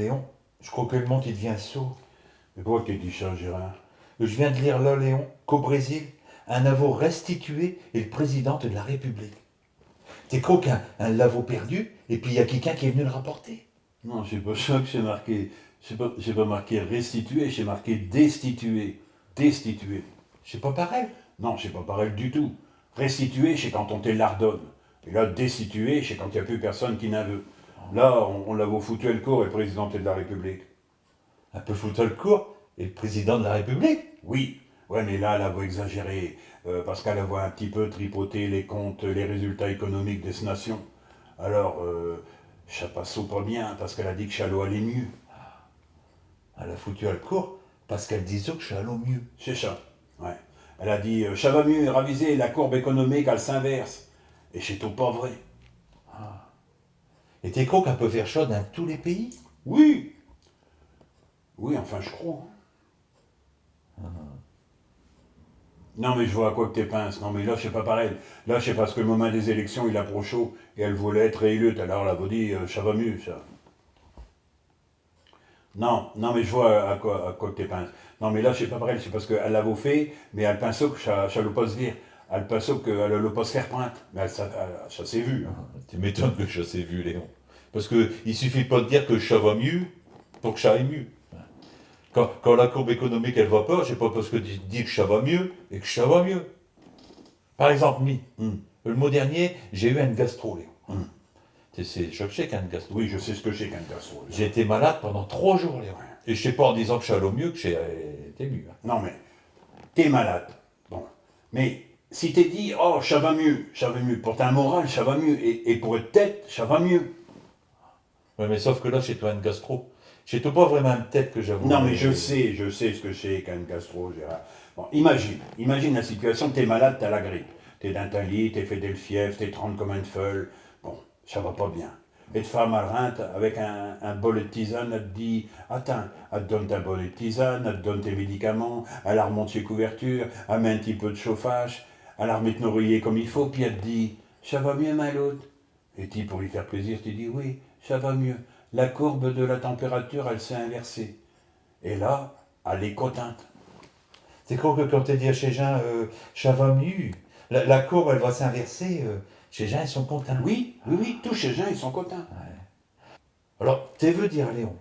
Léon, je crois que le monde il devient sourd. Mais pourquoi tu dis ça, Gérard? Je viens de lire là, Léon, qu'au Brésil, un avo restitué est le président de la République. T'es crois qu'un lavo perdu, et puis il y a quelqu'un qui est venu le rapporter. Non, c'est pas ça que c'est marqué. C'est pas marqué restitué, c'est marqué destitué. Destitué. C'est pas pareil. Non, c'est pas pareil du tout. Restitué, c'est quand on te l'ardonne. Et là, destitué, c'est quand il n'y a plus personne qui n'en veut. Là, on l'a foutu à le cours, et le président de la République. Un peu foutre le cours, et le président de la République. Oui, ouais, mais là, elle a exagéré, parce qu'elle a un petit peu tripoté les comptes, les résultats économiques de cette nation. Alors, ça passe pas bien, parce qu'elle a dit que Chalot allait mieux. Elle a foutu à le cours, parce qu'elle disait que je suis allé au mieux. C'est ça, ouais. Elle a dit, ça va mieux, raviser, la courbe économique, elle s'inverse. Et c'est tout pas vrai. Et t'es crois qu'elle peut faire ça dans tous les pays. Oui, oui, enfin, je crois. Non, mais je vois à quoi que t'es pince. Non, mais là, c'est pas pareil. Là, c'est parce que le moment des élections, il a pro chaud, et elle voulait être réélue. Alors, elle a dit, ça va mieux, ça. Non, non, mais je vois à quoi que t'es pince. Non, mais là, c'est pas pareil. C'est parce qu'elle l'a fait, mais elle pense que ça ne pas se dire. Elle pense qu'elle ne pas se faire pointe. Mais ça s'est vu. Hein. Tu m'étonnes que ça s'est vu, Léon. Parce que il suffit pas de dire que ça va mieux pour que ça aille mieux. Quand la courbe économique elle va pas, c'est pas parce que tu dis que ça va mieux et que ça va mieux. Par exemple, le mois dernier, j'ai eu une gastro, Léon. Je sais qu'un gastro. Oui, je sais ce que c'est qu'un gastro. J'ai été malade pendant 3 jours, Léon. Et je sais pas en disant que ça allait mieux que j'ai été mieux. Non, mais t'es malade. Bon. Mais si t'es dit, oh, ça va mieux. Pour ta morale, ça va mieux. Et pour une tête, ça va mieux. Ouais, mais sauf que là, chez toi, une gastro. Chez toi, pas vraiment une tête que j'avoue. Non, mais je sais ce que c'est qu'un gastro, Gérard. Bon, imagine la situation, t'es malade, t'as la grippe. T'es dans ta lit, t'es fait des fièvres, t'es tremble comme une feuille. Bon, ça va pas bien. Et te femme marinte avec un bolet de tisane, elle te dit, attends, elle te donne ta bolet de tisane, elle te donne tes médicaments, elle la remonte ses couvertures, elle met un petit peu de chauffage, elle la remet ton oreiller comme il faut, puis elle te dit, ça va mieux, ma l'autre. Et tu, pour lui faire plaisir, tu dis, oui, ça va mieux. La courbe de la température, elle s'est inversée. Et là, elle est contente. C'est con que quand tu dis à chez gens, ça va mieux, la courbe, elle va s'inverser, chez gens, ils sont contents. Oui, tous ces gens, ils sont contents. Alors, tu veux dire, Léon,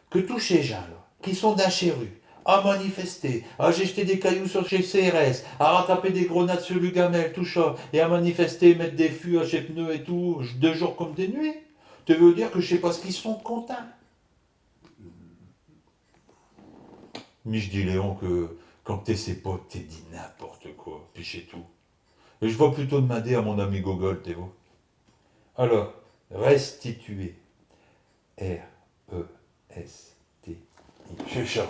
que tous ces gens, là, qui sont d'un chez rue, à manifester, à jeter des cailloux sur chez CRS, à rattraper des grenades sur le gamel, tout ça, et à manifester, mettre des fûts à chez pneus et tout, 2 jours comme des nuits, tu veux dire que je sais pas ce qu'ils sont contents. Mais je dis, Léon, que quand t'es ses potes, t'es dit n'importe quoi, puis c'est tout. Et je vais plutôt demander à mon ami Gogol, t'es vous. Alors, restituer. R-E-S-T-I. C'est ça.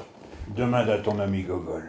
Demande à ton ami Gogol.